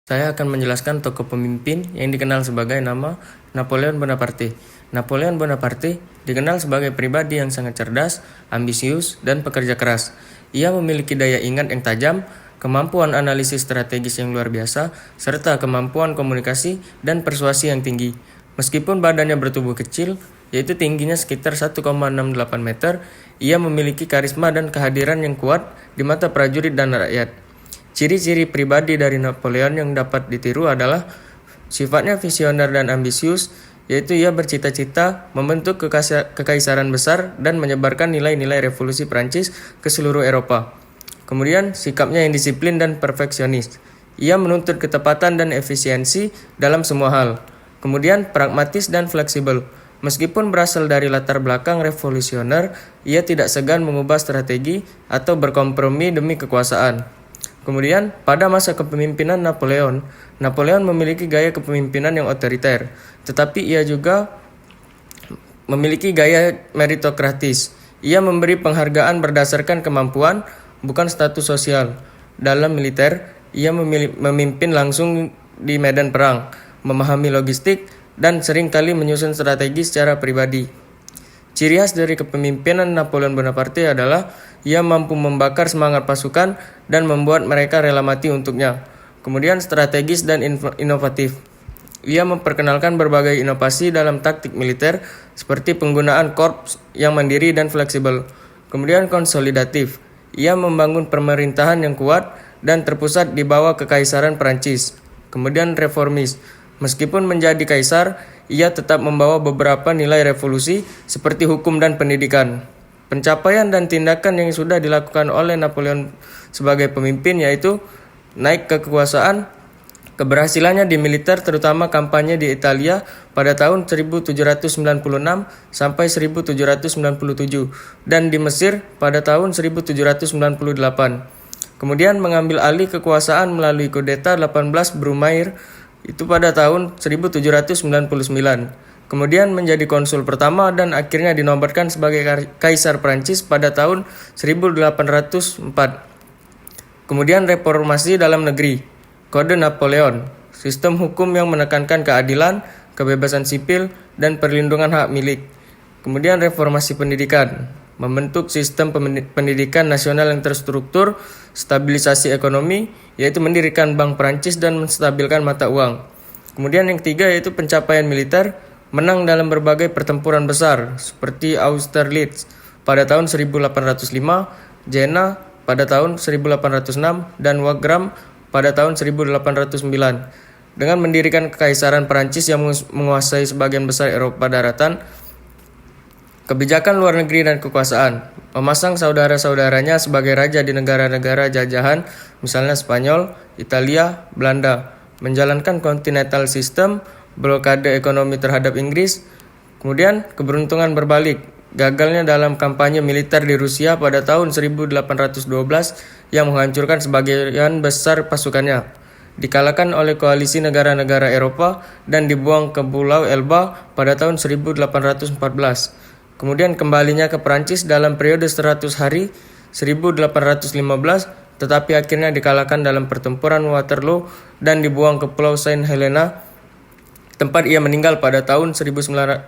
Saya akan menjelaskan tokoh pemimpin yang dikenal sebagai nama Napoleon Bonaparte. Napoleon Bonaparte dikenal sebagai pribadi yang sangat cerdas, ambisius, dan pekerja keras. Ia memiliki daya ingat yang tajam, kemampuan analisis strategis yang luar biasa, serta kemampuan komunikasi dan persuasi yang tinggi. Meskipun badannya bertubuh kecil, yaitu tingginya sekitar 1,68 meter, ia memiliki karisma dan kehadiran yang kuat di mata prajurit dan rakyat. Ciri-ciri pribadi dari Napoleon yang dapat ditiru adalah sifatnya visioner dan ambisius, yaitu ia bercita-cita membentuk kekaisaran besar dan menyebarkan nilai-nilai revolusi Prancis ke seluruh Eropa. Kemudian, sikapnya yang disiplin dan perfeksionis. Ia menuntut ketepatan dan efisiensi dalam semua hal. Kemudian, pragmatis dan fleksibel. Meskipun berasal dari latar belakang revolusioner, ia tidak segan mengubah strategi atau berkompromi demi kekuasaan. Kemudian, pada masa kepemimpinan Napoleon memiliki gaya kepemimpinan yang otoriter, tetapi ia juga memiliki gaya meritokratis. Ia memberi penghargaan berdasarkan kemampuan, bukan status sosial. Dalam militer, ia memimpin langsung di medan perang, memahami logistik, dan seringkali menyusun strategi secara pribadi. Ciri khas dari kepemimpinan Napoleon Bonaparte adalah ia mampu membakar semangat pasukan dan membuat mereka rela mati untuknya. Kemudian strategis dan inovatif. Ia memperkenalkan berbagai inovasi dalam taktik militer seperti penggunaan korps yang mandiri dan fleksibel. Kemudian konsolidatif. Ia membangun pemerintahan yang kuat dan terpusat di bawah kekaisaran Prancis. Kemudian reformis. Meskipun menjadi kaisar, ia tetap membawa beberapa nilai revolusi seperti hukum dan pendidikan. Pencapaian dan tindakan yang sudah dilakukan oleh Napoleon sebagai pemimpin yaitu naik ke kekuasaan, keberhasilannya di militer terutama kampanye di Italia pada tahun 1796 sampai 1797 dan di Mesir pada tahun 1798. Kemudian mengambil alih kekuasaan melalui kudeta 18 Brumaire itu pada tahun 1799. Kemudian menjadi konsul pertama dan akhirnya dinobatkan sebagai kaisar Prancis pada tahun 1804. Kemudian reformasi dalam negeri. Kode Napoleon, sistem hukum yang menekankan keadilan, kebebasan sipil, dan perlindungan hak milik. Kemudian reformasi pendidikan, membentuk sistem pendidikan nasional yang terstruktur, stabilisasi ekonomi, yaitu mendirikan Bank Prancis dan menstabilkan mata uang. Kemudian yang ketiga yaitu pencapaian militer, menang dalam berbagai pertempuran besar seperti Austerlitz pada tahun 1805, Jena pada tahun 1806, dan Wagram pada tahun 1809. Dengan mendirikan kekaisaran Prancis yang menguasai sebagian besar Eropa daratan, kebijakan luar negeri dan kekuasaan, memasang saudara-saudaranya sebagai raja di negara-negara jajahan, misalnya Spanyol, Italia, Belanda, menjalankan continental system, blokade ekonomi terhadap Inggris, kemudian keberuntungan berbalik, gagalnya dalam kampanye militer di Rusia pada tahun 1812 yang menghancurkan sebagian besar pasukannya, dikalahkan oleh koalisi negara-negara Eropa dan dibuang ke Pulau Elba pada tahun 1814. Kemudian kembalinya ke Prancis dalam periode 100 hari 1815, tetapi akhirnya dikalahkan dalam pertempuran Waterloo dan dibuang ke Pulau Saint Helena, tempat ia meninggal pada tahun 1821.